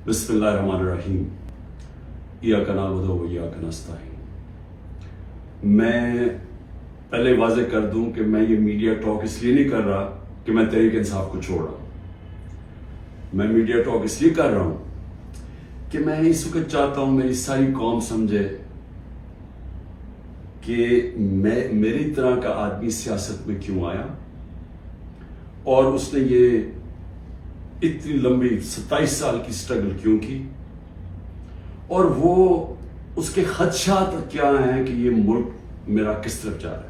بسم اللہ الرحمن الرحیم ایاک نعبد و ایاک نستعین۔ میں پہلے واضح کر دوں کہ میں یہ میڈیا ٹاک اس لیے نہیں کر رہا کہ میں تحریک انصاف کو چھوڑ رہا ہوں۔ میں میڈیا ٹاک اس لیے کر رہا ہوں کہ میں اس وقت چاہتا ہوں میری ساری قوم سمجھے کہ میری طرح کا آدمی سیاست میں کیوں آیا اور اس نے یہ اتنی لمبی 27 سال کی سٹرگل کیوں کی، اور وہ اس کے خدشات کیا ہیں کہ یہ ملک میرا کس طرف جا رہا ہے۔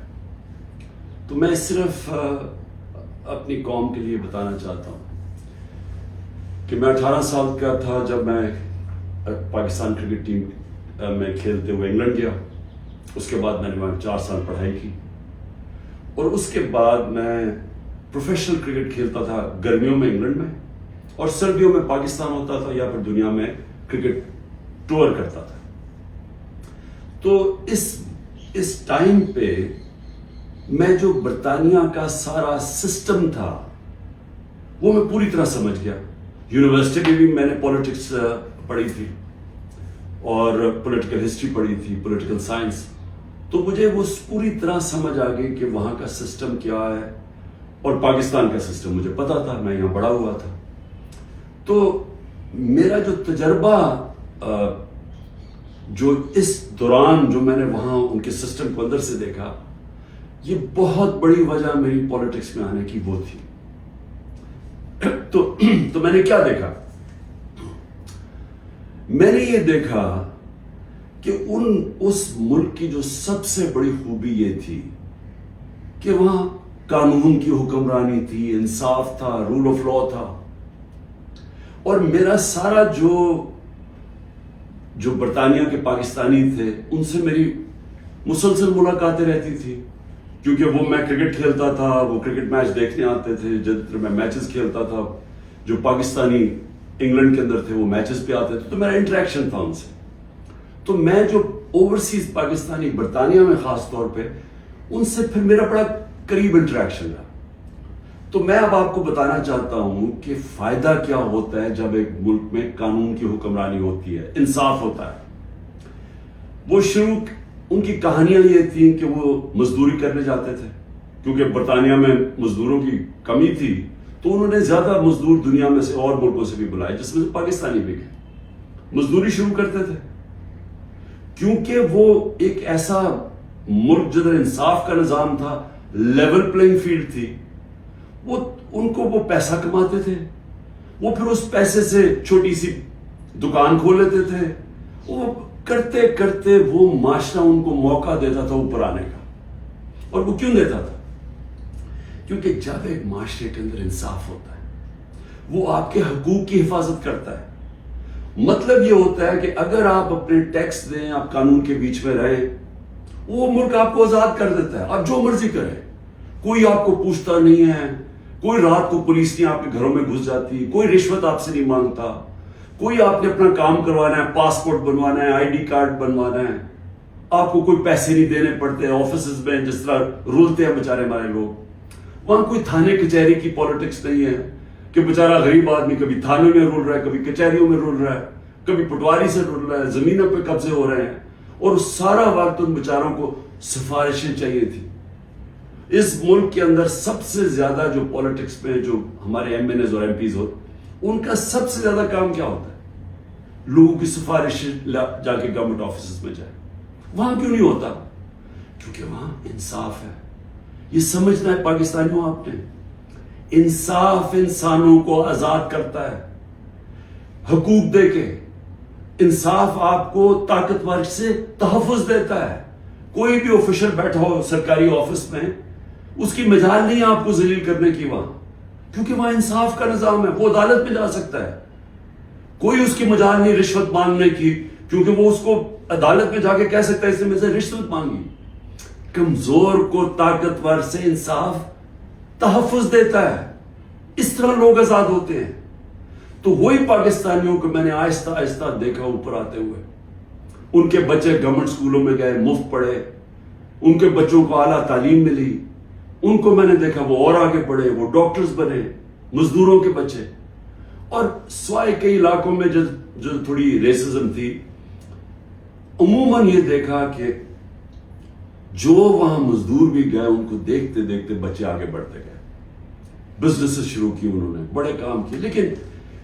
تو میں صرف اپنی قوم کے لیے بتانا چاہتا ہوں کہ میں 18 سال کا تھا جب میں پاکستان کرکٹ ٹیم میں کھیلتے ہوئے انگلینڈ گیا۔ اس کے بعد میں نے وہاں 4 سال پڑھائی کی، اور اس کے بعد میں پروفیشنل کرکٹ کھیلتا تھا گرمیوں میں انگلینڈ میں، اور سردیوں میں پاکستان ہوتا تھا یا پھر دنیا میں کرکٹ ٹور کرتا تھا۔ تو اس ٹائم پہ میں جو برطانیہ کا سارا سسٹم تھا وہ میں پوری طرح سمجھ گیا۔ یونیورسٹی میں بھی میں نے پولیٹکس پڑھی تھی اور پولیٹیکل ہسٹری پڑھی تھی، پولیٹیکل سائنس، تو مجھے وہ پوری طرح سمجھ آ گئی کہ وہاں کا سسٹم کیا ہے، اور پاکستان کا سسٹم مجھے پتا تھا، میں یہاں بڑا ہوا تھا۔ تو میرا جو تجربہ جو اس دوران جو میں نے وہاں ان کے سسٹم کو اندر سے دیکھا، یہ بہت بڑی وجہ میری پولیٹکس میں آنے کی وہ تھی۔ تو میں نے کیا دیکھا؟ میں نے یہ دیکھا کہ اس ملک کی جو سب سے بڑی خوبی یہ تھی کہ وہاں قانون کی حکمرانی تھی، انصاف تھا، رول آف لا تھا، اور میرا سارا جو برطانیہ کے پاکستانی تھے ان سے میری مسلسل ملاقاتیں رہتی تھی، کیونکہ وہ میں کرکٹ کھیلتا تھا، وہ کرکٹ میچ دیکھنے آتے تھے، جب میں میچز کھیلتا تھا جو پاکستانی انگلینڈ کے اندر تھے وہ میچز پہ آتے تھے، تو میرا انٹریکشن تھا ان سے۔ تو میں جو اوورسیز پاکستانی برطانیہ میں خاص طور پہ ان سے پھر میرا بڑا قریب انٹریکشن رہا۔ تو میں اب آپ کو بتانا چاہتا ہوں کہ فائدہ کیا ہوتا ہے جب ایک ملک میں قانون کی حکمرانی ہوتی ہے، انصاف ہوتا ہے۔ وہ ان کی کہانیاں یہ تھیں کہ وہ مزدوری کرنے جاتے تھے، کیونکہ برطانیہ میں مزدوروں کی کمی تھی، تو انہوں نے زیادہ مزدور دنیا میں سے اور ملکوں سے بھی بلائے، جس میں سے پاکستانی بھی گئے، مزدوری شروع کرتے تھے، کیونکہ وہ ایک ایسا ملک جدھر انصاف کا نظام تھا، لیول پلینگ فیلڈ تھی، ان کو وہ پیسہ کماتے تھے، وہ پھر اس پیسے سے چھوٹی سی دکان کھول لیتے تھے، وہ کرتے کرتے وہ معاشرہ ان کو موقع دیتا تھا اوپر آنے کا۔ اور وہ کیوں دیتا تھا؟ کیونکہ جب ایک معاشرے کے اندر انصاف ہوتا ہے وہ آپ کے حقوق کی حفاظت کرتا ہے۔ مطلب یہ ہوتا ہے کہ اگر آپ اپنے ٹیکس دیں، آپ قانون کے بیچ میں رہیں، وہ ملک آپ کو آزاد کر دیتا ہے، آپ جو مرضی کریں، کوئی آپ کو پوچھتا نہیں ہے، کوئی رات کو پولیس نہیں آپ کے گھروں میں گھس جاتی، کوئی رشوت آپ سے نہیں مانگتا، کوئی آپ نے اپنا کام کروانا ہے، پاسپورٹ بنوانا ہے، آئی ڈی کارڈ بنوانا ہے، آپ کو کوئی پیسے نہیں دینے پڑتے آفیسز میں جس طرح رولتے ہیں بیچارے ہمارے لوگ۔ وہاں کوئی تھانے کچہری کی پالیٹکس نہیں ہے کہ بیچارہ غریب آدمی کبھی تھانوں میں رول رہا ہے، کبھی کچہریوں میں رول رہا ہے، کبھی پٹواری سے رول رہا ہے، زمینوں پہ قبضے ہو رہے ہیں، اور سارا وقت ان بیچاروں کو سفارشیں چاہیے تھی۔ اس ملک کے اندر سب سے زیادہ جو پولیٹکس میں جو ہمارے ایم این ایز اور ایم پیز ہو، ان کا سب سے زیادہ کام کیا ہوتا ہے؟ لوگوں کی سفارش جا کے گورنمنٹ آفیسز میں جائے۔ وہاں کیوں نہیں ہوتا؟ کیونکہ وہاں انصاف ہے۔ یہ سمجھنا ہے پاکستانیوں آپ نے، انصاف انسانوں کو آزاد کرتا ہے حقوق دے کے، انصاف آپ کو طاقتور سے تحفظ دیتا ہے۔ کوئی بھی آفیشل بیٹھا ہو سرکاری آفس میں، اس کی مجال نہیں آپ کو ذلیل کرنے کی وہاں، کیونکہ وہاں انصاف کا نظام ہے، وہ عدالت میں جا سکتا ہے۔ کوئی اس کی مجال نہیں رشوت مانگنے کی، کیونکہ وہ اس کو عدالت میں جا کے کہہ سکتا ہے اس نے مجھ سے رشوت مانگی۔ کمزور کو طاقتور سے انصاف تحفظ دیتا ہے، اس طرح لوگ آزاد ہوتے ہیں۔ تو وہی پاکستانیوں کو میں نے آہستہ آہستہ دیکھا اوپر آتے ہوئے، ان کے بچے گورنمنٹ سکولوں میں گئے، مفت پڑھے، ان کے بچوں کو اعلیٰ تعلیم ملی، ان کو میں نے دیکھا وہ اور آگے بڑھے، وہ ڈاکٹرز بنے، مزدوروں کے بچے۔ اور سوائے کئی علاقوں میں جو تھوڑی ریسزم تھی، عموماً یہ دیکھا کہ جو وہاں مزدور بھی گئے ان کو دیکھتے دیکھتے بچے آگے بڑھتے گئے، بزنس شروع کی انہوں نے، بڑے کام کیے. لیکن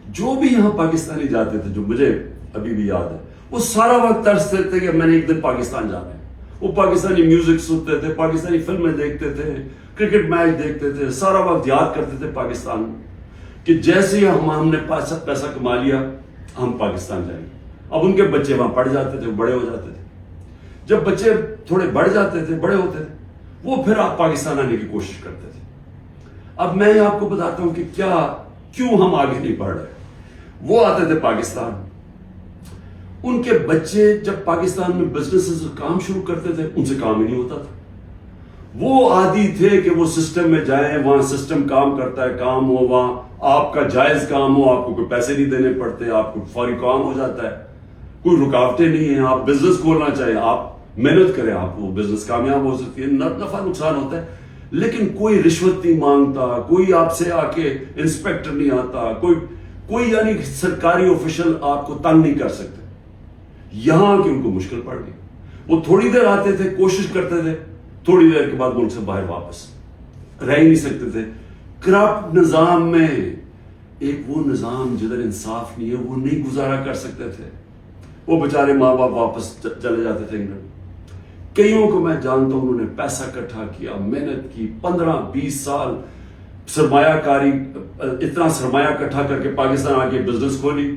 جو بھی یہاں پاکستانی جاتے تھے، جو مجھے ابھی بھی یاد ہے، وہ سارا وقت ترستے تھے کہ میں نے ایک دن پاکستان جانا ہے. وہ پاکستانی میوزک سنتے تھے، پاکستانی فلمیں دیکھتے تھے، کرکٹ میچ دیکھتے تھے، سارا وقت یاد کرتے تھے پاکستان کہ جیسے ہی ہم نے پیسہ کما لیا ہم پاکستان جائیں گے. اب ان کے بچے وہاں پڑھ جاتے تھے، بڑے ہو جاتے تھے. جب بچے تھوڑے بڑھ جاتے تھے، بڑے ہوتے تھے، وہ پھر آپ پاکستان آنے کی کوشش کرتے تھے. اب میں آپ کو بتاتا ہوں کہ کیوں ہم آگے نہیں پڑھ رہے. وہ آتے تھے پاکستان، ان کے بچے جب پاکستان میں بزنس کام شروع کرتے تھے ان سے کام ہی نہیں ہوتا تھا. وہ عادی تھے کہ وہ سسٹم میں جائیں، وہاں سسٹم کام کرتا ہے، کام ہو، وہاں آپ کا جائز کام ہو، آپ کو کوئی پیسے نہیں دینے پڑتے، آپ کو فوری کام ہو جاتا ہے، کوئی رکاوٹیں نہیں ہیں. آپ بزنس کھولنا چاہیں، آپ محنت کریں، آپ وہ بزنس کامیاب ہو سکتی ہے. نفع نقصان ہوتا ہے لیکن کوئی رشوت نہیں مانگتا، کوئی آپ سے آ کے انسپیکٹر نہیں آتا، کوئی یعنی سرکاری آفیشل آپ کو تنگ نہیں کر سکتے. یہاں کی ان کو مشکل پڑ گئی. وہ تھوڑی دیر آتے تھے، کوشش کرتے تھے، تھوڑی دیر کے بعد ملک سے باہر واپس رہ ہی نہیں سکتے تھے. کرپٹ نظام میں ایک وہ نظام جدھر انصاف نہیں ہے، وہ نہیں گزارا کر سکتے تھے. وہ بیچارے ماں باپ واپس چلے جاتے تھے انگلینڈ. کئیوں کو میں جانتا ہوں انہوں نے پیسہ اکٹھا کیا، محنت کی، 15-20 سال سرمایہ کاری، اتنا سرمایہ اکٹھا کر کے پاکستان آ کے بزنس کھولی.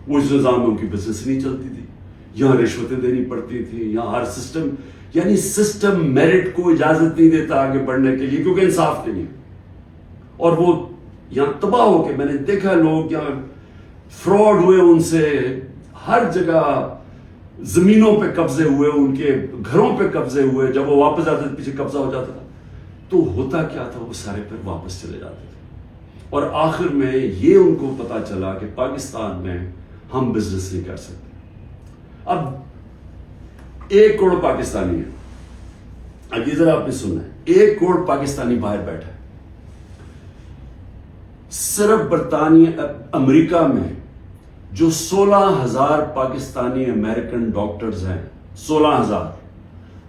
وہ اس نظام میں ان کی بزنس نہیں چلتی تھی، یہاں رشوتیں دینی پڑتی تھی، یہاں ہر سسٹم میرٹ کو اجازت نہیں دیتا آگے بڑھنے کے لیے کیونکہ انصاف نہیں ہے. اور وہ یہاں تباہ ہو کے میں نے دیکھا لوگ یہاں فراڈ ہوئے، ان سے ہر جگہ زمینوں پہ قبضے ہوئے، ان کے گھروں پہ قبضے ہوئے. جب وہ واپس آتے تھے پیچھے قبضہ ہو جاتا تھا. تو ہوتا کیا تھا، وہ سارے پھر واپس چلے جاتے تھے. اور آخر میں یہ ان کو پتا چلا کہ پاکستان میں ہم بزنس نہیں کر سکتے. اب 1 کروڑ پاکستانی ہے. اب یہ ذرا آپ نے سننا ہے، 1 کروڑ پاکستانی باہر بیٹھا ہے. صرف برطانیہ امریکہ میں جو 16,000 پاکستانی امریکن ڈاکٹرز ہیں، 16,000،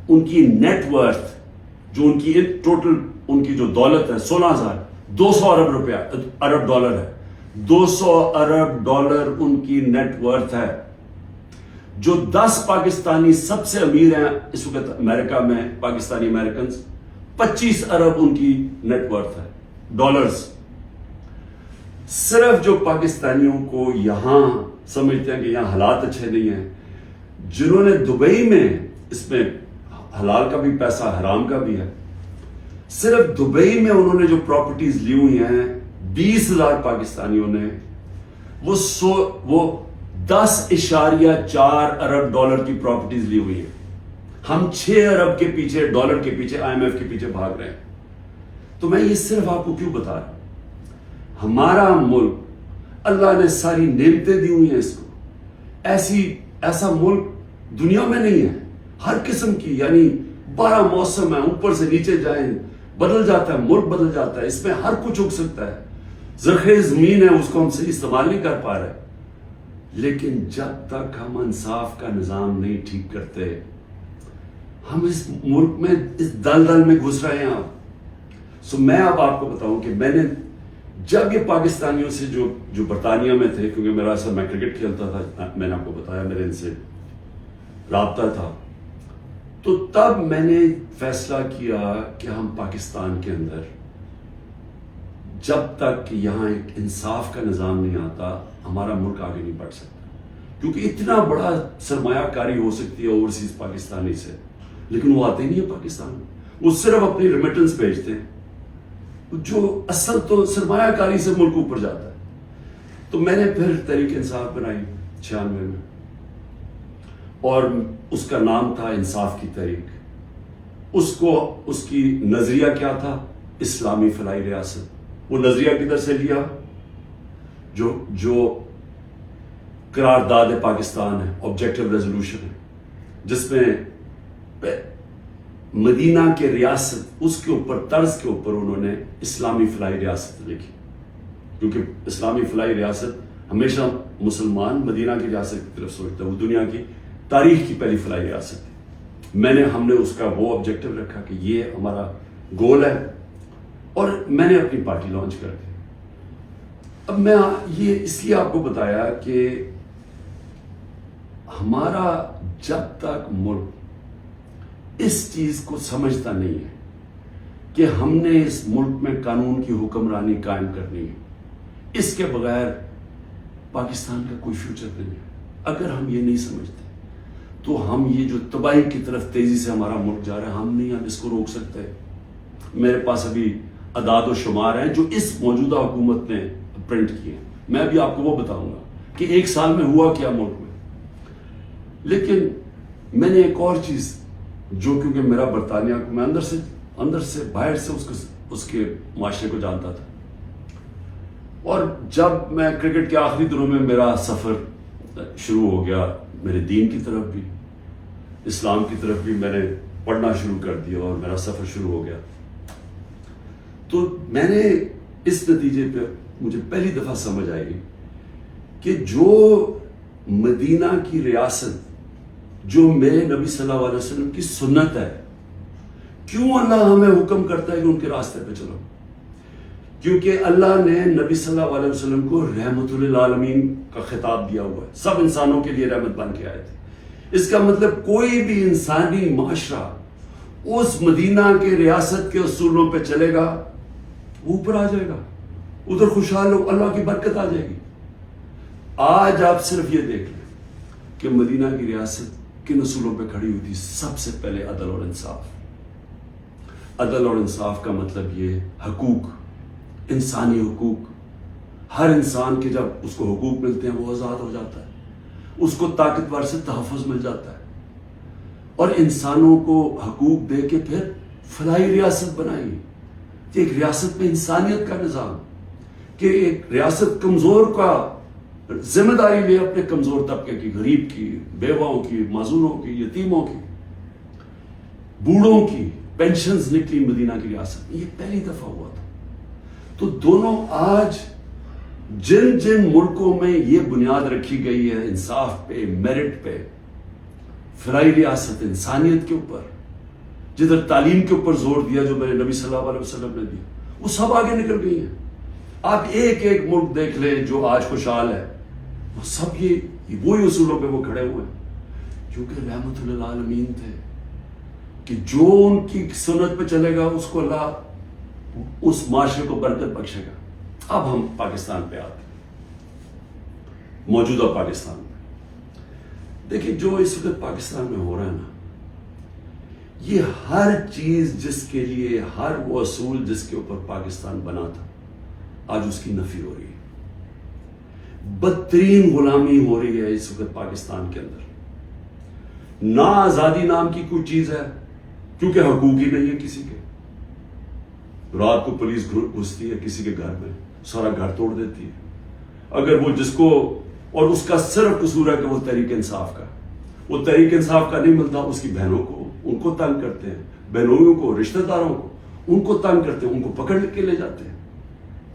ان کی نیٹ ورتھ، جو ان کی ٹوٹل ان کی جو دولت ہے 16,000، 200 ارب ڈالر ہے. 200 ارب ڈالر ان کی نیٹ ورتھ ہے. جو 10 پاکستانی سب سے امیر ہیں اس وقت امریکہ میں، پاکستانی امریکنز، 25 ارب ان کی نیٹ ورتھ ہے ڈالرز. صرف جو پاکستانیوں کو یہاں سمجھتے ہیں کہ یہاں حالات اچھے نہیں ہیں، جنہوں نے دبئی میں، اس میں حلال کا بھی پیسہ حرام کا بھی ہے، صرف دبئی میں انہوں نے جو پراپرٹیز لی ہوئی ہیں 20,000 پاکستانیوں نے، وہ 10.4 ارب ڈالر کی پراپرٹیز لی ہوئی ہیں. ہم 6 ارب کے پیچھے، ڈالر کے پیچھے، IMF کے پیچھے بھاگ رہے ہیں. تو میں یہ صرف آپ کو کیوں بتا رہا ہوں، ہمارا ملک اللہ نے ساری نعمتیں دی ہوئی ہیں اس کو. ایسا ملک دنیا میں نہیں ہے. ہر قسم کی، یعنی 12 موسم ہے، اوپر سے نیچے جائیں بدل جاتا ہے، ملک بدل جاتا ہے، اس میں ہر کچھ اگ سکتا ہے. زرخیز زمین ہے، اس کو ہم صحیح استعمال نہیں کر پا رہے. لیکن جب تک ہم انصاف کا نظام نہیں ٹھیک کرتے، ہم اس ملک میں اس دلدل میں گھس رہے ہیں. میں اب آپ کو بتاؤں کہ میں نے جب یہ پاکستانیوں سے جو برطانیہ میں تھے، کیونکہ میرا اصل میں کرکٹ کھیلتا تھا، میں نے آپ کو بتایا میرے ان سے رابطہ تھا، تو تب میں نے فیصلہ کیا کہ ہم پاکستان کے اندر جب تک یہاں ایک انصاف کا نظام نہیں آتا، ہمارا ملک آگے نہیں بڑھ سکتا. کیونکہ اتنا بڑا سرمایہ کاری ہو سکتی ہے اوورسیز پاکستانی سے، لیکن وہ آتے ہی نہیں ہے پاکستان میں. وہ صرف اپنی ریمیٹنس بھیجتے ہیں، جو اصل تو سرمایہ کاری سے ملک اوپر جاتا ہے. تو میں نے پھر تحریک انصاف بنائی 96 میں، اور اس کا نام تھا انصاف کی تحریک. اس کی نظریہ کیا تھا؟ اسلامی فلاحی ریاست. وہ نظریہ کدھر سے لیا؟ جو قرارداد پاکستان ہے، آبجیکٹو ریزولوشن ہے، جس میں مدینہ کے ریاست، اس کے اوپر طرز کے اوپر انہوں نے اسلامی فلاحی ریاست لکھی. کیونکہ اسلامی فلاحی ریاست ہمیشہ مسلمان مدینہ کی ریاست کی طرف سوچتا ہے، وہ دنیا کی تاریخ کی پہلی فلاحی ریاست ہے۔ ہم نے اس کا وہ آبجیکٹو رکھا کہ یہ ہمارا گول ہے، اور میں نے اپنی پارٹی لانچ کر دی۔ اب میں یہ اس لیے آپ کو بتایا کہ ہمارا جب تک ملک اس چیز کو سمجھتا نہیں ہے کہ ہم نے اس ملک میں قانون کی حکمرانی قائم کرنی ہے، اس کے بغیر پاکستان کا کوئی فیوچر نہیں ہے۔ اگر ہم یہ نہیں سمجھتے تو ہم یہ جو تباہی کی طرف تیزی سے ہمارا ملک جا رہا ہے، ہم اس کو روک سکتے۔ میرے پاس ابھی اعداد و شمار ہیں جو اس موجودہ حکومت نے پرنٹ کیے ہیں، میں ابھی آپ کو وہ بتاؤں گا کہ ایک سال میں ہوا کیا ملک میں۔ لیکن میں نے ایک اور چیز جو کیونکہ میرا برطانیہ کو میں اندر سے باہر سے اس کے معاشرے کو جانتا تھا، اور جب میں کرکٹ کے آخری دنوں میں میرا سفر شروع ہو گیا، میرے دین کی طرف بھی اسلام کی طرف بھی میں نے پڑھنا شروع کر دیا اور میرا سفر شروع ہو گیا، تو میں نے اس نتیجے پہ مجھے پہلی دفعہ سمجھ آئی کہ جو مدینہ کی ریاست جو میرے نبی صلی اللہ علیہ وسلم کی سنت ہے، کیوں اللہ ہمیں حکم کرتا ہے کہ ان کے راستے پہ چلو؟ کیونکہ اللہ نے نبی صلی اللہ علیہ وسلم کو رحمت للعالمین کا خطاب دیا ہوا ہے، سب انسانوں کے لیے رحمت بن کے آئے تھے۔ اس کا مطلب کوئی بھی انسانی معاشرہ اس مدینہ کے ریاست کے اصولوں پہ چلے گا، اوپر آ جائے گا، ادھر خوشحال ہو، اللہ کی برکت آ جائے گی۔ آج آپ صرف یہ دیکھ لیں کہ مدینہ کی ریاست کن اصولوں پہ کھڑی ہوئی تھی؟ سب سے پہلے عدل اور انصاف۔ عدل اور انصاف کا مطلب یہ حقوق، انسانی حقوق، ہر انسان کے جب اس کو حقوق ملتے ہیں وہ آزاد ہو جاتا ہے، اس کو طاقتور سے تحفظ مل جاتا ہے، اور انسانوں کو حقوق دے کے پھر فلاحی ریاست بنائی کہ ایک ریاست میں انسانیت کا نظام، کہ ایک ریاست کمزور کا ذمہ داری لے اپنے کمزور طبقے کی، غریب کی، بیواؤں کی، معذوروں کی، یتیموں کی، بوڑھوں کی پینشنز نکلی مدینہ کی ریاست میں، یہ پہلی دفعہ ہوا تھا۔ تو دونوں آج جن جن ملکوں میں یہ بنیاد رکھی گئی ہے انصاف پہ، میرٹ پہ، فلاحی ریاست، انسانیت کے اوپر، جدھر تعلیم کے اوپر زور دیا جو میرے نبی صلی اللہ علیہ وسلم نے دیا، وہ سب آگے نکل گئی ہیں۔ آپ ایک ایک ملک دیکھ لیں جو آج خوشحال ہے، وہ سب یہ وہی اصولوں پہ وہ کھڑے ہوئے ہیں، کیونکہ رحمت للعالمین تھے کہ جو ان کی سنت پہ چلے گا اس کو اللہ اس معاشرے کو برکت بخشے گا۔ اب ہم پاکستان پہ آتے ہیں، موجودہ پاکستان میں دیکھیں جو اس وقت پاکستان میں ہو رہا ہے نا، یہ ہر چیز جس کے لیے، ہر وہ اصول جس کے اوپر پاکستان بنا تھا، آج اس کی نفی ہو رہی ہے۔ بدترین غلامی ہو رہی ہے اس وقت پاکستان کے اندر۔ نہ آزادی نام کی کوئی چیز ہے، کیونکہ حقوق ہی نہیں ہے کسی کے۔ رات کو پولیس گھستی ہے کسی کے گھر میں، سارا گھر توڑ دیتی ہے، اگر وہ جس کو، اور اس کا صرف قصور ہے کہ وہ تحریک انصاف کا، وہ تحریک انصاف کا نہیں ملتا، اس کی بہنوں کو، ان کو تنگ کرتے ہیں، بہنوئیوں کو، رشتہ داروں کو، ان کو تنگ کرتے ہیں، ان کو پکڑ کے لے جاتے ہیں،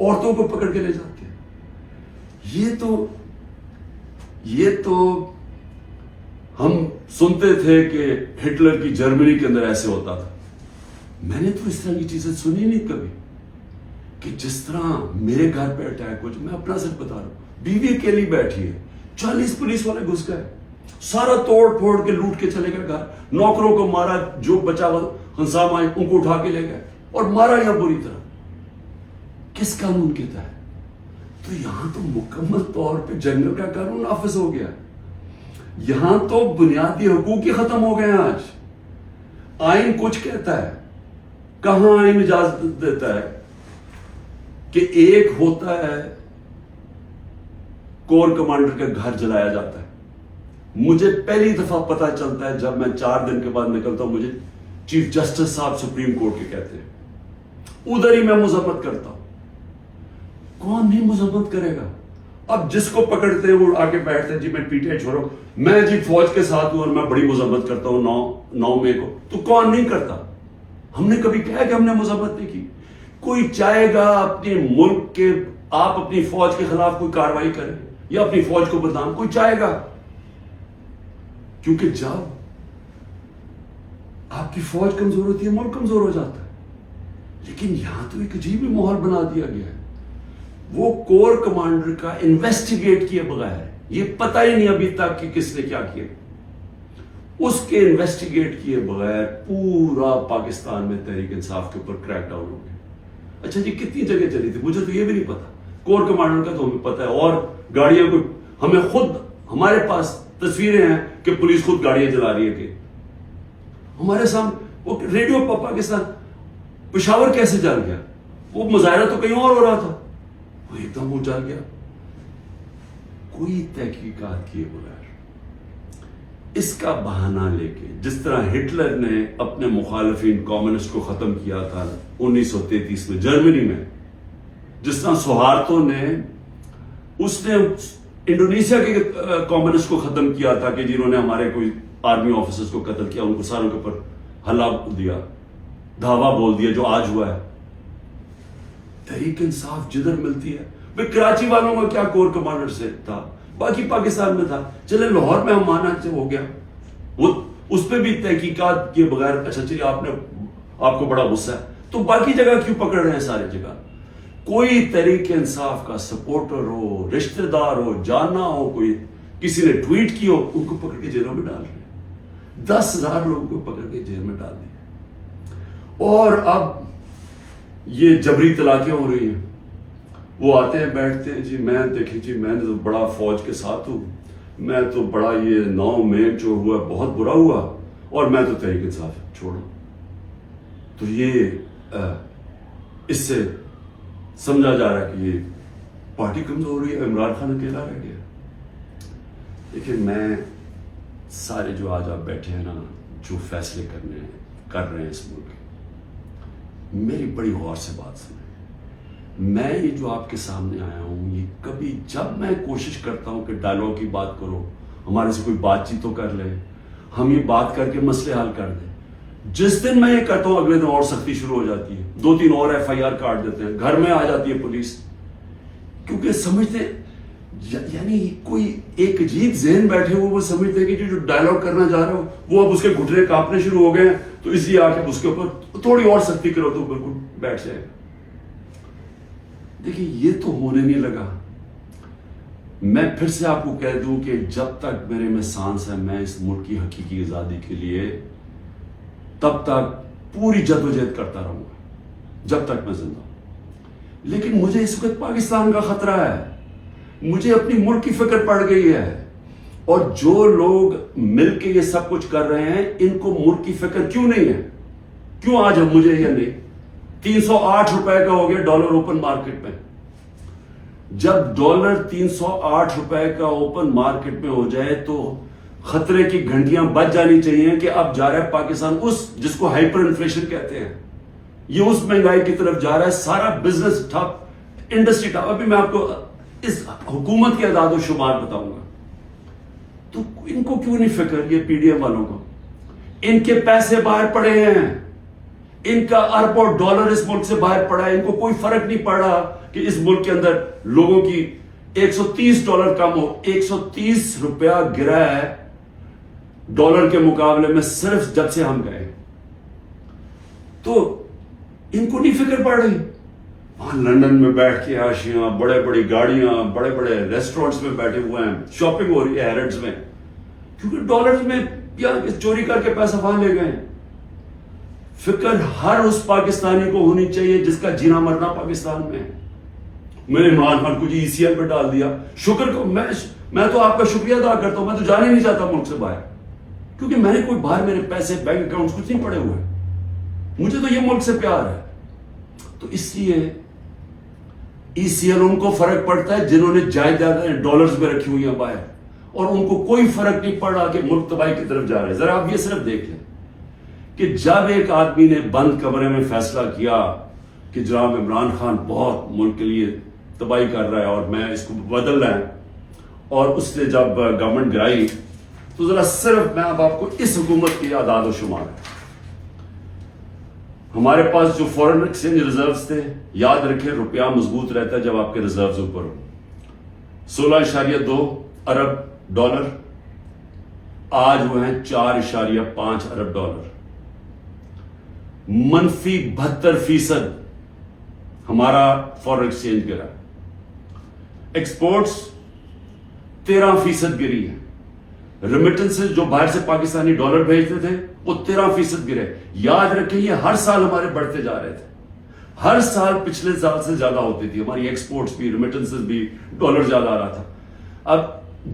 عورتوں کو پکڑ کے لے جاتے ہیں۔ یہ تو ہم سنتے تھے کہ ہٹلر کی جرمنی کے اندر ایسے ہوتا تھا، میں نے تو اس طرح کی چیزیں سنی نہیں کبھی، کہ جس طرح میرے گھر پہ اٹیک ہو، جو میں اپنا صرف بتا رہا ہوں، بیوی اکیلی بیٹھی ہے، 40 پولیس والے گھس گئے، سارا توڑ پھوڑ کے لوٹ کے چلے گئے گھر، نوکروں کو مارا، جو بچا ہنسام آئے ان کو اٹھا کے لے گئے اور مارا یا بری طرح۔ کس قانون کے تحت؟ تو یہاں تو مکمل طور پہ جنگل کا قانون نافذ ہو گیا، یہاں تو بنیادی حقوق ہی ختم ہو گئے ہیں۔ آج آئین کچھ کہتا ہے، کہاں آئین اجازت دیتا ہے کہ ایک ہوتا ہے کور کمانڈر کا گھر جلایا جاتا ہے؟ مجھے پہلی دفعہ پتا چلتا ہے جب میں 4 دن کے بعد نکلتا ہوں، مجھے چیف جسٹس صاحب سپریم کورٹ کے کہتے ہیں، ادھر ہی میں مذمت کرتا ہوں۔ کون نہیں مذمت کرے گا؟ اب جس کو پکڑتے ہیں وہ آگے بیٹھتے ہیں، جی میں پی ٹی آئی چھوڑو، میں جی فوج کے ساتھ ہوں اور میں بڑی مذمت کرتا ہوں 9 مئی کو، تو کون نہیں کرتا؟ ہم نے کبھی کہا کہ ہم نے مذمت نہیں کی؟ کوئی چاہے گا اپنے ملک کے آپ اپنی فوج کے خلاف کوئی کارروائی کریں یا اپنی فوج کو بدنام کوئی چاہے گا، کیونکہ جب آپ کی فوج کمزور ہوتی ہے ملک کمزور ہو جاتا ہے. لیکن یہاں تو ایک عجیب ہی ماحول بنا دیا گیا ہے. وہ کور کمانڈر کا انویسٹیگیٹ کیے بغیر، یہ پتہ ہی نہیں ابھی تک کہ کس نے کیا کیا، اس کے انویسٹیگیٹ کیے بغیر پورا پاکستان میں تحریک انصاف کے اوپر کریک ڈاؤن ہو گیا. اچھا جی کتنی جگہ چلی تھی مجھے تو یہ بھی نہیں پتا. کور کمانڈر کا تو ہمیں پتا ہے، اور گاڑیاں کو ہمیں خود، ہمارے پاس تصویریں ہیں کہ پولیس خود گاڑیاں چلا رہی ہے کہ ہمارے سامنے. وہ ریڈیو پاکستان پشاور کیسے جل گیا؟ وہ مظاہرہ تو کہیں اور ہو رہا تھا، وہ ایک دم وہ جل گیا. کوئی تحقیقات کیے بغیر اس کا بہانہ لے کے، جس طرح ہٹلر نے اپنے مخالفین کمیونسٹ کو ختم کیا تھا 1933 میں جرمنی میں، جس طرح سہارتو نے اس نے انڈونیشیا کے کمیونسٹ کو ختم کیا تھا کہ جنہوں نے ہمارے کوئی آرمی آفیسرز کو قتل کیا، ان کو ساروں کے اوپر حلہ دیا، دھاوا بول دیا، جو آج ہوا ہے. تحریک انصاف جدھر ملتی ہے، بھئی کراچی والوں کا کیا کور کمانڈر سے تھا، باقی پاکستان میں تھا. چلے لاہور میں ہمانا سے ہو گیا، وہ اس پہ بھی تحقیقات کیے بغیر اچھا چلیے آپ کو بڑا غصہ ہے تو باقی جگہ کیوں پکڑ رہے ہیں سارے جگہ. کوئی تحریک انصاف کا سپورٹر ہو، رشتہ دار ہو، جانا ہو، کوئی کسی نے ٹویٹ کی ہو، ان کو پکڑ کے جیلوں میں ڈال رہے ہیں. 10,000 لوگوں کو پکڑ کے جیل میں ڈال دیا. اور اب یہ جبری طلاقیں ہو رہی ہیں. وہ آتے ہیں بیٹھتے ہیں، جی میں دیکھیں جی میں نے تو بڑا فوج کے ساتھ ہوں، میں تو بڑا یہ 9 میں جو ہوا بہت برا ہوا اور میں تو تحریک انصاف چھوڑوں. تو یہ اس سے سمجھا جا رہا ہے کہ یہ پارٹی کمزور ہو رہی ہے، عمران خان اکیلا رہ گیا. دیکھیں میں سارے جو آج آپ بیٹھے ہیں نا، جو فیصلے کر رہے ہیں اس ملک، میری بڑی غور سے بات سنیں. میں یہ جو آپ کے سامنے آیا ہوں، یہ کبھی جب میں کوشش کرتا ہوں کہ ڈائلاگ کی بات کرو، ہمارے سے کوئی بات چیت تو کر لے، ہم یہ بات کر کے مسئلے حل کر دیں. جس دن میں یہ کرتا ہوں اگلے دن اور سختی شروع ہو جاتی ہے، 2-3 اور FIR کاٹ دیتے ہیں، گھر میں آ جاتی ہے پولیس. کیونکہ سمجھتے یعنی کوئی ایک عجیب ذہن بیٹھے ہوئے، وہ سمجھتے ہیں کہ جو ڈائلاگ کرنا جا رہا ہو وہ اب اس کے گھٹنے کانپنے شروع ہو گئے ہیں، تو اس لیے آ کے اس کے اوپر تھوڑی اور سختی کرو تو بالکل بیٹھ جائے گا. دیکھیں یہ تو ہونے نہیں لگا. میں پھر سے آپ کو کہہ دوں کہ جب تک میرے میں سانس ہے، میں اس ملک کی حقیقی آزادی کے لیے تب تک پوری جدوجہد کرتا رہوں گا جب تک میں زندہ ہوں. لیکن مجھے اس وقت پاکستان کا خطرہ ہے، مجھے اپنی ملک کی فکر پڑ گئی ہے. اور جو لوگ مل کے یہ سب کچھ کر رہے ہیں، ان کو ملک کی فکر کیوں نہیں ہے؟ کیوں آج مجھے یہ نہیں؟ 308 روپے کا ہو گیا ڈالر اوپن مارکیٹ میں. جب ڈالر 308 روپے کا اوپن مارکیٹ میں ہو جائے تو خطرے کی گھنٹیاں بج جانی چاہیے کہ اب جا رہا ہے پاکستان اس جس کو ہائپر انفلیشن کہتے ہیں، یہ اس مہنگائی کی طرف جا رہا ہے. سارا بزنس ٹھپ، انڈسٹری ٹھپ. ابھی میں آپ کو اس حکومت کے اعداد و شمار بتاؤں گا. تو ان کو کیوں نہیں فکر، یہ PDM والوں کو؟ ان کے پیسے باہر پڑے ہیں، ان کا اربوں ڈالر اس ملک سے باہر پڑا ہے. ان کو کوئی فرق نہیں پڑ رہا کہ اس ملک کے اندر لوگوں کی $130 کم ہو. 130 روپیہ گرا ہے ڈالر کے مقابلے میں صرف جب سے ہم گئے. تو ان کو نہیں فکر پڑ رہی. وہاں لندن میں بیٹھ کے عاشیاں، بڑے بڑی گاڑیاں، بڑے بڑے ریسٹورنٹس میں بیٹھے ہوئے ہیں، شاپنگ ہو رہی ہے ہیرڈز میں، کیونکہ ڈالرز میں یا چوری کر کے پیسہ وہاں لے گئے. فکر ہر اس پاکستانی کو ہونی چاہیے جس کا جینا مرنا پاکستان میں. میں نے عمران خان کو جی ECL پہ ڈال دیا. شکر کو میں تو آپ کا شکریہ ادا کرتا ہوں. میں تو جانے نہیں چاہتا ملک سے باہر، کیونکہ میں نے کوئی باہر میرے پیسے بینک اکاؤنٹس کچھ نہیں پڑے ہوئے. مجھے تو یہ ملک سے پیار ہے. تو اس لیے ECL ان کو فرق پڑتا ہے جنہوں نے جائیدادیں ڈالرز میں رکھی ہوئی ہیں باہر، اور ان کو کوئی فرق نہیں پڑ رہا کہ ملک تباہی کی طرف جا رہے. ذرا آپ یہ صرف دیکھ لیں کہ جب ایک آدمی نے بند کمرے میں فیصلہ کیا کہ جناب عمران خان بہت ملک کے لیے تباہی کر رہا ہے اور میں اس کو بدل رہا ہے، اور اس نے جب گورنمنٹ گرائی، تو ذرا صرف میں اب آپ کو اس حکومت کی اعداد و شمار ہمارے پاس جو فورن ایکسچینج ریزروز تھے، یاد رکھیں روپیہ مضبوط رہتا ہے جب آپ کے ریزروز اوپر ہو، 16.2 ارب ڈالر، آج وہ ہیں 4.5 ارب ڈالر، منفی 72% ہمارا فورن ایکسچینج گرا، ایکسپورٹس 13% گری ہے، ریمیٹنسز جو باہر سے پاکستانی ڈالر بھیجتے تھے وہ 13% گرے. یاد رکھیں یہ ہر سال ہمارے بڑھتے جا رہے تھے، ہر سال پچھلے سال سے زیادہ ہوتی تھی ہماری ایکسپورٹس بھی، ریمیٹنسز بھی، ڈالر زیادہ آ رہا تھا. اب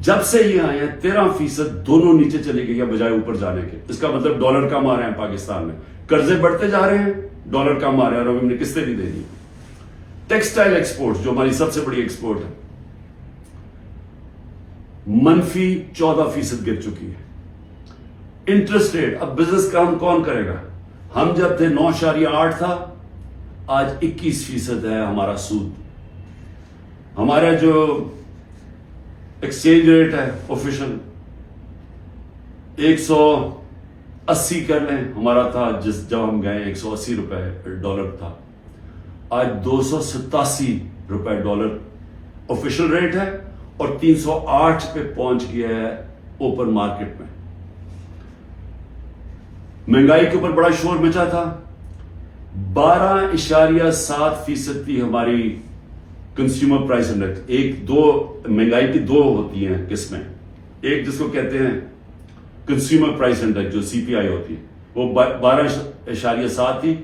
جب سے یہ آئے ہیں 13% دونوں نیچے چلے گئی بجائے اوپر جانے کے. اس کا مطلب ڈالر کم آ رہے ہیں پاکستان میں، قرضے بڑھتے جا رہے ہیں، ڈالر کم آ رہے ہیں اور ہم نے قسطیں بھی دے دی. ٹیکسٹائل ایکسپورٹ جو ہماری سب سے بڑی ایکسپورٹ ہے، منفی 14% گر چکی ہے. انٹرسٹ ریٹ، اب بزنس کام کون کرے گا؟ ہم جب تھے 9.8 تھا، آج 21% ہے ہمارا سود. ہمارا جو ایکسچینج ریٹ ہے آفیشل 180 کر لیں، ہمارا تھا جب ہم گئے 180 روپے ڈالر تھا، آج 287 روپے ڈالر آفیشل ریٹ ہے اور 308 پہ پہنچ گیا ہے اوپن مارکیٹ میں. مہنگائی کے اوپر بڑا شور مچا تھا، 12.7% تھی ہماری کنزیومر پرائس انڈیکس. مہنگائی کی دو ہوتی ہیں قسمیں، ایک جس کو کہتے ہیں کنزیومر پرائس انڈیکس جو CPI ہوتی ہے، وہ 12.7 تھی،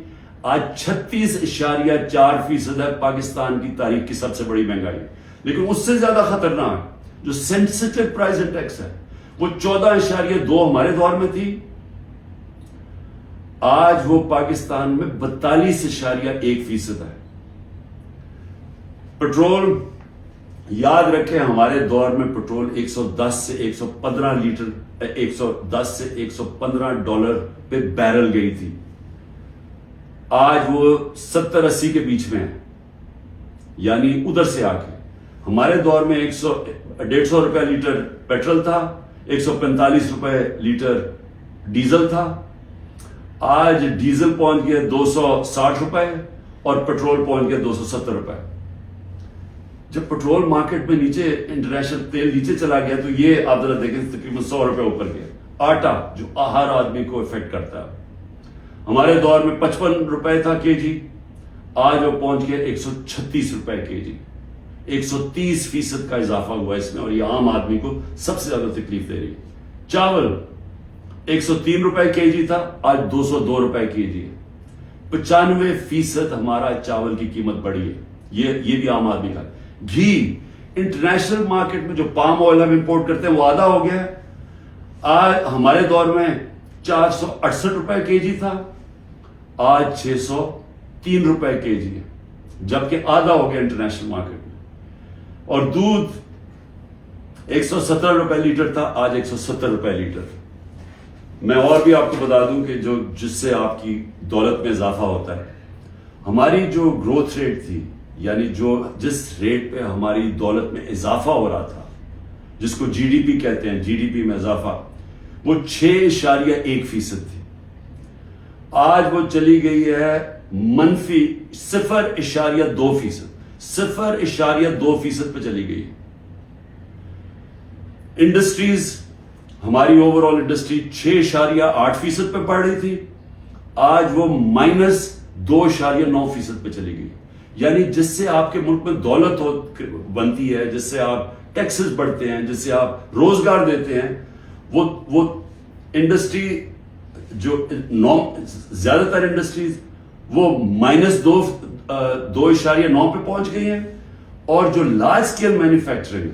آج 36.4% ہے. پاکستان کی تاریخ کی سب سے بڑی مہنگائی. لیکن اس سے زیادہ خطرناک جو سینسٹیو پرائس انڈیکس ہے وہ 14.2 ہمارے دور میں تھی، آج وہ پاکستان میں 42.1% ہے. پٹرول، یاد رکھیں ہمارے دور میں پٹرول 110 سے 115 لیٹر 110 سے 115 ڈالر پہ بیرل گئی تھی، آج وہ 70-80 کے بیچ میں ہے. یعنی ادھر سے آ کے ہمارے دور میں 150 روپے لیٹر پیٹرول تھا، 145 روپے لیٹر ڈیزل تھا. آج ڈیزل پہنچ گیا 260 روپے اور پیٹرول پہنچ گیا 270 روپے. جب پیٹرول مارکیٹ میں نیچے، انٹرنیشنل تیل نیچے چلا گیا تو یہ آپ ذرا دیکھیں تقریباً 100 روپے اوپر گیا. آٹا جو ہر آدمی کو افیکٹ کرتا ہے، ہمارے دور میں 55 روپے تھا کے جی، آج وہ پہنچ گیا 136 روپے کے جی. 130% کا اضافہ ہوا اس میں اور یہ عام آدمی کو سب سے زیادہ تکلیف دے رہی ہے. چاول 103 روپے کے جی تھا، آج 202 روپے کے جی ہے. 95% ہمارا چاول کی قیمت بڑھی ہے، یہ بھی عام آدمی کا. گھی، انٹرنیشنل مارکیٹ میں جو پام آئل ہم امپورٹ کرتے ہیں وہ آدھا ہو گیا ہے. آج ہمارے دور میں 468 روپے کے جی تھا، آج 603 روپے کے جی ہے، جبکہ آدھا ہو گیا انٹرنیشنل مارکیٹ میں. اور دودھ 117 روپے لیٹر تھا، آج 170 روپے لیٹر. میں اور بھی آپ کو بتا دوں کہ جس سے آپ کی دولت میں اضافہ ہوتا ہے، ہماری جو گروتھ ریٹ تھی، یعنی جس ریٹ پہ ہماری دولت میں اضافہ ہو رہا تھا، جس کو GDP کہتے ہیں، GDP میں اضافہ، وہ 6.1% تھی. آج وہ چلی گئی ہے منفی 0.2%، 0.2% پہ چلی گئی. انڈسٹریز، ہماری اوور آل انڈسٹری 6.8% پہ بڑھ رہی تھی، آج وہ -2.9% پہ چلی گئی. یعنی جس سے آپ کے ملک میں دولت بنتی ہے، جس سے آپ ٹیکسز بڑھتے ہیں، جس سے آپ روزگار دیتے ہیں، وہ انڈسٹری جو زیادہ تر انڈسٹریز وہ -2.9 پہ پہنچ گئی ہیں. اور جو لارج اسکیل مینوفیکچرنگ ہے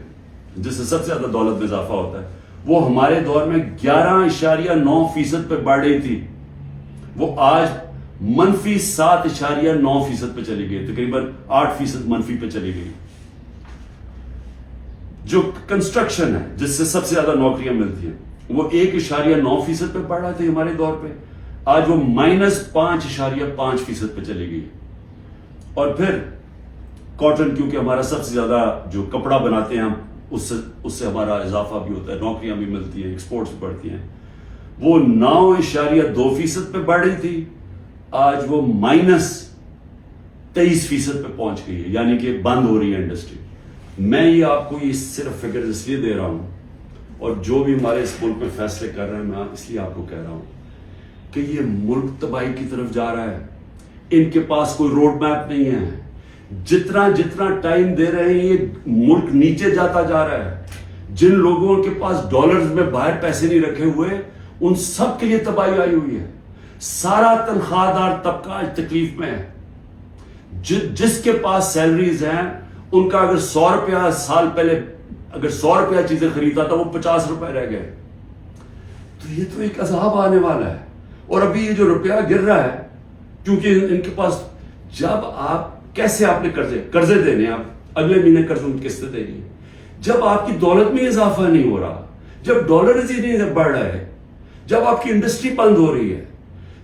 جس سے سب سے زیادہ دولت میں اضافہ ہوتا ہے، وہ ہمارے دور میں 11.9% پہ بڑھ رہی تھی، وہ آج منفی 7.9% پہ چلی گئی، تقریباً 8% منفی پہ چلی گئی. جو کنسٹرکشن ہے جس سے سب سے زیادہ نوکریاں ملتی ہیں، وہ 1.9% پہ بڑھ رہا تھا ہمارے دور پہ، آج وہ -5.5% پہ چلی گئی. اور پھر کاٹن، کیونکہ ہمارا سب سے زیادہ جو کپڑا بناتے ہیں ہم، اس سے ہمارا اضافہ بھی ہوتا ہے، نوکریاں بھی ملتی ہیں، ایکسپورٹس بھی بڑھتی ہیں، وہ 9.2% پہ بڑھ رہی تھی، آج وہ -23% پہ پہنچ گئی ہے، یعنی کہ بند ہو رہی ہے انڈسٹری. میں یہ آپ کو یہ صرف فگر اس لیے دے رہا ہوں، اور جو بھی ہمارے اس ملک میں فیصلے کر رہے ہیں میں اس لیے آپ کو کہہ رہا ہوں کہ یہ ملک تباہی کی طرف جا رہا ہے. ان کے پاس کوئی روڈ میپ نہیں ہے. جتنا ٹائم دے رہے ہیں یہ ملک نیچے جاتا جا رہا ہے. جن لوگوں کے پاس ڈالرز میں باہر پیسے نہیں رکھے ہوئے ان سب کے لیے تباہی آئی ہوئی ہے. سارا تنخواہ دار طبقہ آج تکلیف میں ہے. جس کے پاس سیلریز ہیں ان کا اگر 100 روپیہ سال پہلے اگر 100 روپیہ چیزیں خریدتا تھا وہ 50 روپے رہ گئے. تو یہ تو ایک عذاب آنے والا ہے. اور ابھی یہ جو روپیہ گر رہا ہے کیونکہ ان کے پاس جب آپ کیسے آپ نے قرضے دینے آپ اگلے مہینے قرضوں کی قسطیں دیں گے جب آپ کی دولت میں اضافہ نہیں ہو رہا, جب ڈالرز ہی نہیں بڑھ رہا ہے, جب آپ کی انڈسٹری بند ہو رہی ہے,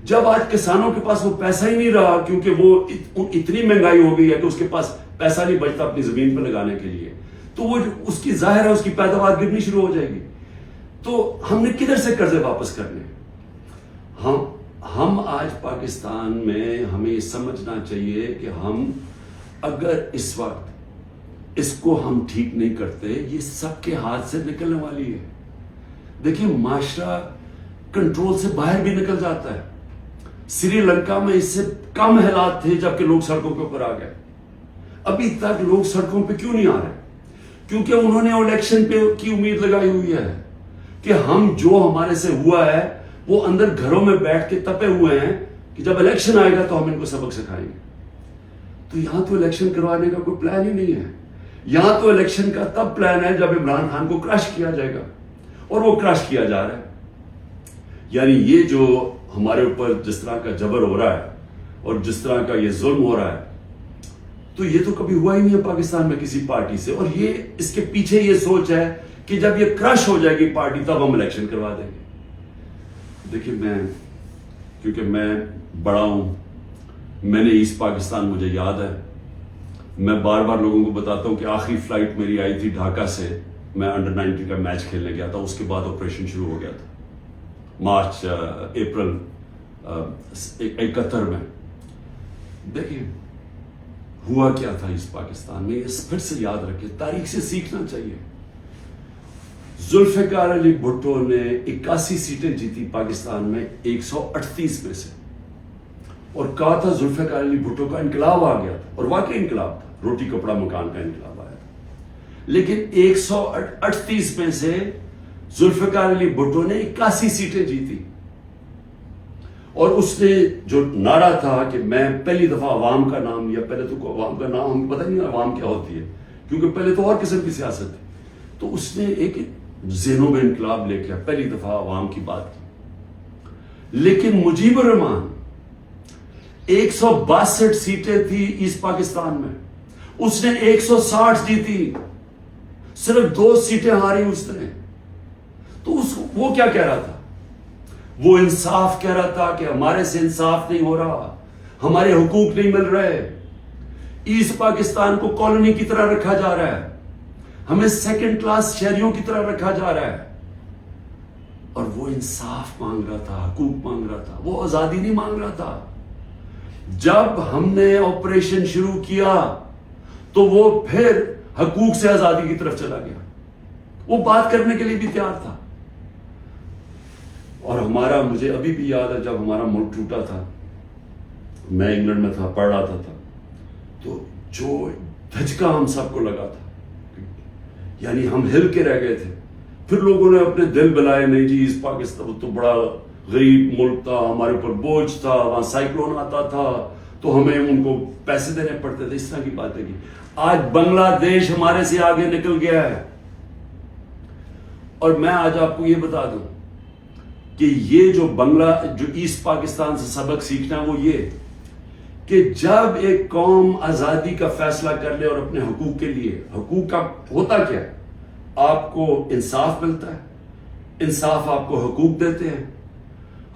جب آج کسانوں کے پاس وہ پیسہ ہی نہیں رہا کیونکہ وہ اتنی مہنگائی ہو گئی ہے کہ اس کے پاس پیسہ نہیں بچتا اپنی زمین پہ لگانے کے لیے, تو وہ اس کی ظاہر ہے اس کی پیداوار گرنی شروع ہو جائے گی. تو ہم نے کدھر سے قرضے واپس کرنے؟ ہم آج پاکستان میں ہمیں یہ سمجھنا چاہیے کہ ہم اگر اس وقت اس کو ہم ٹھیک نہیں کرتے یہ سب کے ہاتھ سے نکلنے والی ہے. دیکھیں معاشرہ کنٹرول سے باہر بھی نکل جاتا ہے. سری لنکا میں اس سے کم حالات تھے جبکہ لوگ سڑکوں کے اوپر آ گئے. ابھی تک لوگ سڑکوں پہ کیوں نہیں آ رہے؟ کیونکہ انہوں نے الیکشن پہ کی امید لگائی ہوئی ہے کہ ہم جو ہمارے سے ہوا ہے وہ اندر گھروں میں بیٹھ کے تپے ہوئے ہیں کہ جب الیکشن آئے گا تو ہم ان کو سبق سکھائیں گے. تو یہاں تو الیکشن کروانے کا کوئی پلان ہی نہیں ہے. یہاں تو الیکشن کا تب پلان ہے جب عمران خان کو کرش کیا جائے گا, اور وہ کرش کیا جا رہا ہے. یعنی یہ جو ہمارے اوپر جس طرح کا جبر ہو رہا ہے اور جس طرح کا یہ ظلم ہو رہا ہے تو یہ تو کبھی ہوا ہی نہیں ہے پاکستان میں کسی پارٹی سے. اور یہ اس کے پیچھے یہ سوچ ہے کہ جب یہ کرش ہو جائے گی پارٹی تب ہم الیکشن کروا دیں گے. دیکھیں کیونکہ میں بڑا ہوں, میں نے ایسٹ پاکستان مجھے یاد ہے. میں بار بار لوگوں کو بتاتا ہوں کہ آخری فلائٹ میری آئی تھی ڈھاکہ سے, میں انڈر-19 کا میچ کھیلنے گیا تھا. اس کے بعد آپریشن شروع ہو گیا تھا اپریل 71 میں. دیکھیں ہوا کیا تھا اس پاکستان میں, یہ پھر سے یاد رکھیں, تاریخ سے سیکھنا چاہیے. ذوالفقار علی بھٹو نے 81 سیٹیں جیتی پاکستان میں 138 میں سے, اور کہا تھا ذوالفقار علی بھٹو کا انقلاب آ گیا تھا, اور واقعی انقلاب تھا, روٹی کپڑا مکان کا انقلاب آیا تھا. لیکن 138 میں سے ذوالفقار علی بھٹو نے 81 سیٹیں جیتی, اور اس نے جو نعرہ تھا کہ میں پہلی دفعہ عوام کا نام لیا. پہلے تو عوام کا نام ہمیں پتہ نہیں عوام کیا ہوتی ہے کیونکہ پہلے تو اور قسم کی سیاست تھی. تو اس نے ایک ذہنوں میں انقلاب لے کے پہلی دفعہ عوام کی بات کی. لیکن مجیب الرحمان 162 سیٹیں تھی ایسٹ پاکستان میں, اس نے 160 جیتی, صرف 2 سیٹیں ہاری اس نے. تو وہ کیا کہہ رہا تھا؟ وہ انصاف کہہ رہا تھا کہ ہمارے سے انصاف نہیں ہو رہا, ہمارے حقوق نہیں مل رہے, ایسٹ پاکستان کو کالونی کی طرح رکھا جا رہا ہے, ہمیں سیکنڈ کلاس شہریوں کی طرح رکھا جا رہا ہے. اور وہ انصاف مانگ رہا تھا, حقوق مانگ رہا تھا, وہ آزادی نہیں مانگ رہا تھا. جب ہم نے آپریشن شروع کیا تو وہ پھر حقوق سے آزادی کی طرف چلا گیا. وہ بات کرنے کے لیے بھی تیار تھا. اور مجھے ابھی بھی یاد ہے جب ہمارا ملک ٹوٹا تھا, میں انگلینڈ میں تھا, پڑھ رہا تھا, تو جو دھچکا ہم سب کو لگا تھا, یعنی ہم ہل کے رہ گئے تھے. پھر لوگوں نے اپنے دل بلائے, نہیں جی اس پاکستان تو بڑا غریب ملک تھا, ہمارے اوپر بوجھ تھا, وہاں سائیکلون آتا تھا تو ہمیں ان کو پیسے دینے پڑتے تھے, اس طرح کی باتیں کی. آج بنگلہ دیش ہمارے سے آگے نکل گیا ہے. اور میں آج آپ کو یہ بتا دوں کہ یہ جو ایسٹ پاکستان سے سبق سیکھنا ہے وہ یہ کہ جب ایک قوم آزادی کا فیصلہ کر لے اور اپنے حقوق کے لیے, حقوق کا ہوتا کیا ہے, آپ کو انصاف ملتا ہے, انصاف آپ کو حقوق دیتے ہیں,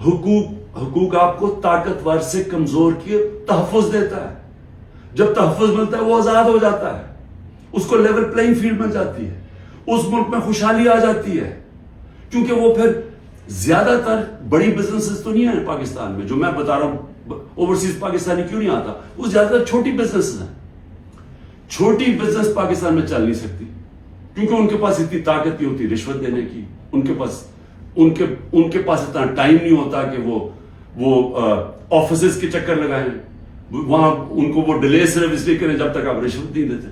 حقوق آپ کو طاقتور سے کمزور کی تحفظ دیتا ہے. جب تحفظ ملتا ہے وہ آزاد ہو جاتا ہے, اس کو لیول پلینگ فیلڈ مل جاتی ہے, اس ملک میں خوشحالی آ جاتی ہے. کیونکہ وہ پھر زیادہ تر بڑی بزنسز تو نہیں ہیں پاکستان میں, جو میں بتا رہا ہوں اوورسیز پاکستانی کیوں نہیں آتا؟ وہ زیادہ تر چھوٹی بزنس ہیں. چھوٹی بزنس پاکستان میں چل نہیں سکتی کیونکہ ان کے پاس اتنی طاقت نہیں ہوتی رشوت دینے کی. ان کے پاس اتنا ٹائم نہیں ہوتا کہ وہ آفیسز کے چکر لگائیں, وہاں ان کو وہ ڈیلے صرف اس لیے کریں جب تک آپ رشوت نہیں دیتے,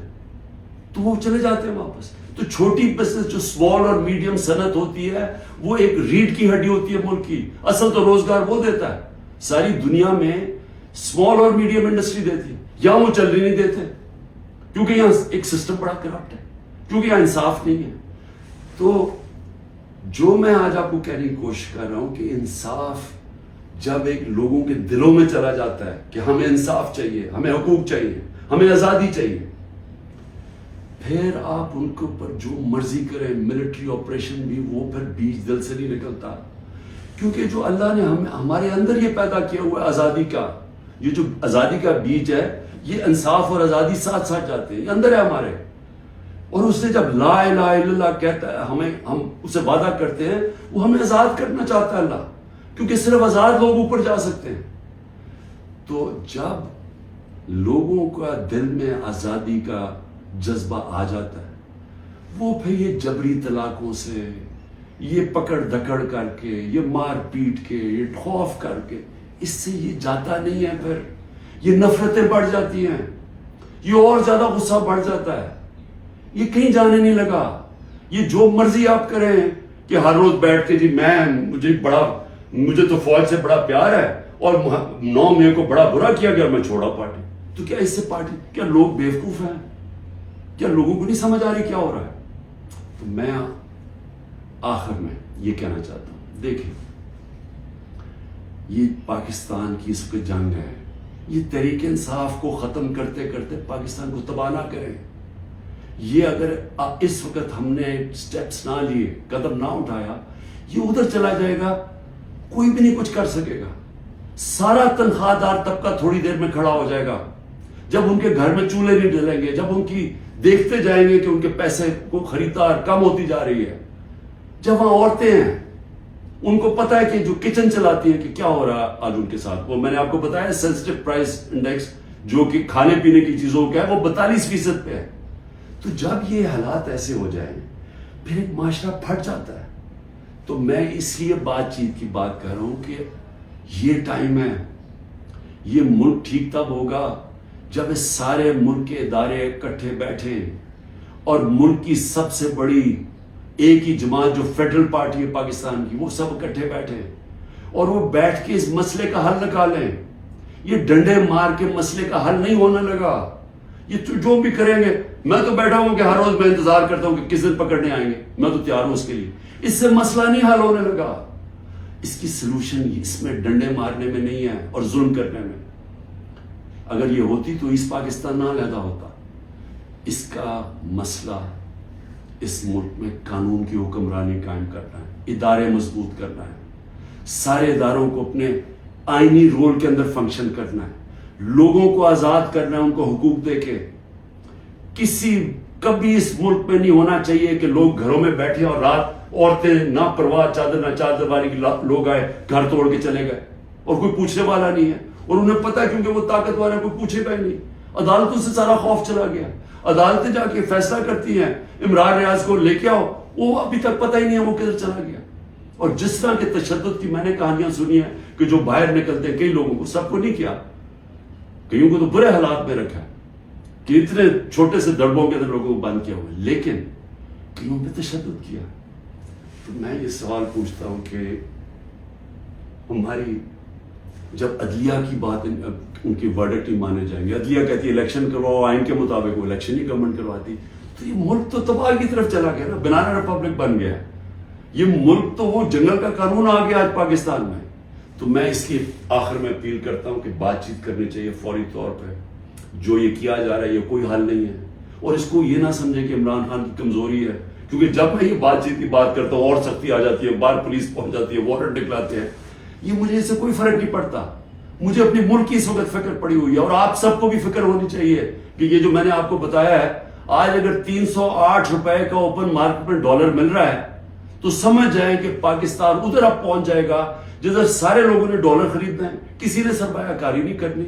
تو وہ چلے جاتے ہیں واپس. تو چھوٹی بزنس جو اسمال اور میڈیم صنعت ہوتی ہے وہ ایک ریڑھ کی ہڈی ہوتی ہے ملک کی. اصل تو روزگار وہ دیتا ہے. ساری دنیا میں اسمال اور میڈیم انڈسٹری دیتی ہے, یہاں وہ چل نہیں دیتے کیونکہ یہاں ایک سسٹم بڑا کرپٹ ہے, کیونکہ یہاں انصاف نہیں ہے. تو جو میں آج آپ کو کہنے کی کوشش کر رہا ہوں کہ انصاف جب ایک لوگوں کے دلوں میں چلا جاتا ہے کہ ہمیں انصاف چاہیے, ہمیں حقوق چاہیے, ہمیں آزادی چاہیے, پھر آپ ان کے اوپر جو مرضی کریں, ملٹری آپریشن بھی, وہ پھر بیج دل سے نہیں نکلتا. کیونکہ جو اللہ نے ہمارے اندر یہ پیدا کیا ہوا ہے آزادی کا, یہ جو آزادی کا بیج ہے, یہ انصاف اور آزادی ساتھ ساتھ جاتے ہیں, یہ اندر ہے ہمارے. اور اس نے جب لا الہ الا اللہ کہتا ہے, ہم اسے وعدہ کرتے ہیں, وہ ہمیں آزاد کرنا چاہتا ہے اللہ, کیونکہ صرف آزاد لوگ اوپر جا سکتے ہیں. تو جب لوگوں کا دل میں آزادی کا جذبہ آ جاتا ہے, وہ پھر یہ جبری طلاقوں سے, یہ پکڑ دکڑ کر کے, یہ مار پیٹ کے, یہ خوف کر کے, اس سے یہ جاتا نہیں ہے. پھر یہ نفرتیں بڑھ جاتی ہیں, یہ اور زیادہ غصہ بڑھ جاتا ہے, یہ کہیں جانے نہیں لگا. یہ جو مرضی آپ کریں کہ ہر روز بیٹھ کے جی مجھے تو فوج سے بڑا پیار ہے اور 9 مئی کو بڑا برا کیا گیا, میں چھوڑا پارٹی. تو کیا اس سے پارٹی, کیا لوگ بیوقوف ہیں؟ کیا لوگوں کو نہیں سمجھ آ رہی کیا ہو رہا ہے؟ تو میں آخر میں یہ کہنا چاہتا ہوں, دیکھیں یہ پاکستان کی اس وقت جنگ ہے, یہ تحریک انصاف کو ختم کرتے کرتے پاکستان کو تباہ نہ کریں. یہ اگر اس وقت ہم نے سٹیپس نہ لیے, قدم نہ اٹھایا, یہ ادھر چلا جائے گا, کوئی بھی نہیں کچھ کر سکے گا. سارا تنخواہ دار طبقہ تھوڑی دیر میں کھڑا ہو جائے گا. جب ان کے گھر میں چولہے نہیں ڈلیں گے, جب ان کی دیکھتے جائیں گے کہ ان کے پیسے کو خریدار کم ہوتی جا رہی ہے, جب وہاں عورتیں ہیں, ان کو پتا ہے کہ جو کچن چلاتی ہیں کہ کیا ہو رہا ہے آج ان کے ساتھ. وہ میں نے آپ کو بتایا سینسٹیو پرائس انڈیکس جو کہ کھانے پینے کی چیزوں کا ہے وہ 42% پہ ہے. تو جب یہ حالات ایسے ہو جائیں پھر ایک معاشرہ پھٹ جاتا ہے. تو میں اس لیے بات چیت کی بات کر رہا ہوں کہ یہ ٹائم ہے, یہ ملک ٹھیک تب ہوگا جب اس سارے ملک کے ادارے اکٹھے بیٹھے اور ملک کی سب سے بڑی ایک ہی جماعت جو فیڈرل پارٹی ہے پاکستان کی, وہ سب اکٹھے بیٹھے اور وہ بیٹھ کے اس مسئلے کا حل نکالیں. یہ ڈنڈے مار کے مسئلے کا حل نہیں ہونے لگا. یہ جو بھی کریں گے, میں تو بیٹھا ہوں کہ ہر روز میں انتظار کرتا ہوں کہ کس دن پکڑنے آئیں گے, میں تو تیار ہوں اس کے لیے. اس سے مسئلہ نہیں حل ہونے لگا. اس کی سلوشن اس میں ڈنڈے مارنے میں نہیں ہے اور ظلم کرنے میں. اگر یہ ہوتی تو اس پاکستان نہ علیحدہ ہوتا. اس کا مسئلہ اس ملک میں قانون کی حکمرانی قائم کرنا ہے, ادارے مضبوط کرنا ہے, سارے اداروں کو اپنے آئینی رول کے اندر فنکشن کرنا ہے, لوگوں کو آزاد کرنا ہے, ان کو حقوق دے کے. کبھی اس ملک میں نہیں ہونا چاہیے کہ لوگ گھروں میں بیٹھے اور رات عورتیں نہ پرواہ چادر نہ چادر والی لوگ آئے گھر توڑ کے چلے گئے اور کوئی پوچھنے والا نہیں ہے. اور انہیں پتا ہے کیونکہ وہ طاقتور ہے, کوئی پوچھے گا ہی نہیں. عدالتوں سے سارا خوف چلا گیا, عدالتیں جا کے فیصلہ کرتی ہیں. عمران ریاض کو لے کے آؤ, وہ ابھی تک پتہ ہی نہیں ہے وہ کدھر چلا گیا. اور جس طرح کے تشدد کی میں نے کہانیاں سنی ہیں کہ جو باہر نکلتے ہیں, کئی لوگوں کو, سب کو نہیں کیا, کئیوں کو تو برے حالات میں رکھا ہے کہ اتنے چھوٹے سے دڑبوں کے اندر لوگوں کو بند کیا ہوا ہے, لیکن کئیوں پہ تشدد کیا. تو میں یہ سوال پوچھتا ہوں کہ ہماری جب عدلیہ کی بات, ان کی ورڈکٹ نہیں مانے جائیں گے, عدلیہ کہتی ہے الیکشن کرواؤ آئین کے مطابق, وہ الیکشن ہی گورنمنٹ کرواتی, تو یہ ملک تو تباہ کی طرف چلا گیا نا, بنانا ریپبلک بن گیا. یہ ملک تو وہ جنگل کا قانون آ گیا آج پاکستان میں. تو میں اس کی آخر میں اپیل کرتا ہوں کہ بات چیت کرنی چاہیے فوری طور پہ. جو یہ کیا جا رہا ہے یہ کوئی حل نہیں ہے, اور اس کو یہ نہ سمجھے کہ عمران خان کی کمزوری ہے, کیونکہ جب میں یہ بات چیت کی بات کرتا ہوں اور سختی آ جاتی ہے, باہر پولیس پہنچ جاتی ہے, وارنٹ نکلاتے ہیں. یہ مجھے اس سے کوئی فرق نہیں پڑتا. مجھے اپنی ملک کی اس وقت فکر پڑی ہوئی ہے, اور آپ سب کو بھی فکر ہونی چاہیے کہ یہ جو میں نے آپ کو بتایا ہے, آج اگر 308 روپے کا اوپن مارکیٹ میں ڈالر مل رہا ہے تو تو سمجھ جائیں کہ پاکستان ادھر اب پہنچ جائے گا جدھر سارے لوگوں نے ڈالر خریدنا ہے, کسی نے سرمایہ کاری نہیں کرنی,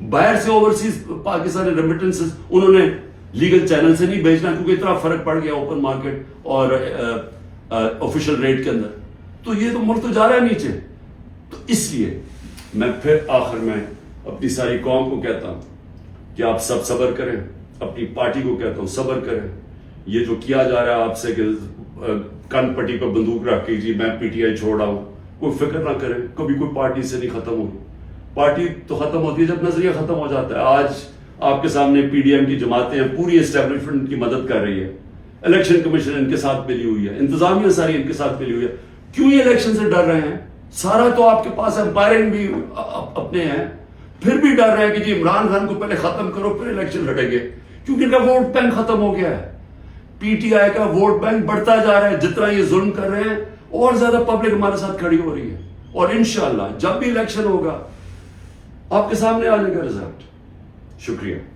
باہر سے اوورسیز پاکستانی ریمیٹنسز انہوں نے لیگل چینل سے نہیں بھیجنا کیونکہ اتنا فرق پڑ گیا اوپن مارکیٹ اور آفیشیل ریٹ کے اندر, تو یہ تو ملک تو جا رہا ہے نیچے. تو اس لیے میں پھر آخر میں اپنی ساری قوم کو کہتا ہوں کہ آپ سب صبر کریں, اپنی پارٹی کو کہتا ہوں صبر کریں. یہ جو کیا جا رہا ہے آپ سے کہ کن پٹی پہ بندوق رکھ کے جی میں پی ٹی آئی چھوڑ رہا ہوں, کوئی فکر نہ کریں, کبھی کوئی پارٹی سے نہیں ختم ہوگی. پارٹی تو ختم ہوتی ہے جب نظریہ ختم ہو جاتا ہے. آج آپ کے سامنے پی ڈی ایم کی جماعتیں پوری اسٹیبلشمنٹ کی مدد کر رہی ہے, الیکشن کمیشن ان کے ساتھ ملی ہوئی ہے, انتظامیہ ساری ان کے ساتھ ملی ہوئی ہے. کیوں یہ الیکشن سے ڈر رہے ہیں؟ سارا تو آپ کے پاس امپائرنگ بھی اپنے ہیں, پھر بھی ڈر رہے ہیں کہ جی عمران خان کو پہلے ختم کرو پھر الیکشن لڑیں گے, کیونکہ ان کا ووٹ بینک ختم ہو گیا ہے. پی ٹی آئی کا ووٹ بینک بڑھتا جا رہا ہے, جتنا یہ ظلم کر رہے ہیں اور زیادہ پبلک ہمارے ساتھ کھڑی ہو رہی ہے. اور انشاءاللہ جب بھی الیکشن ہوگا آپ کے سامنے آ جائے گا رزلٹ. شکریہ.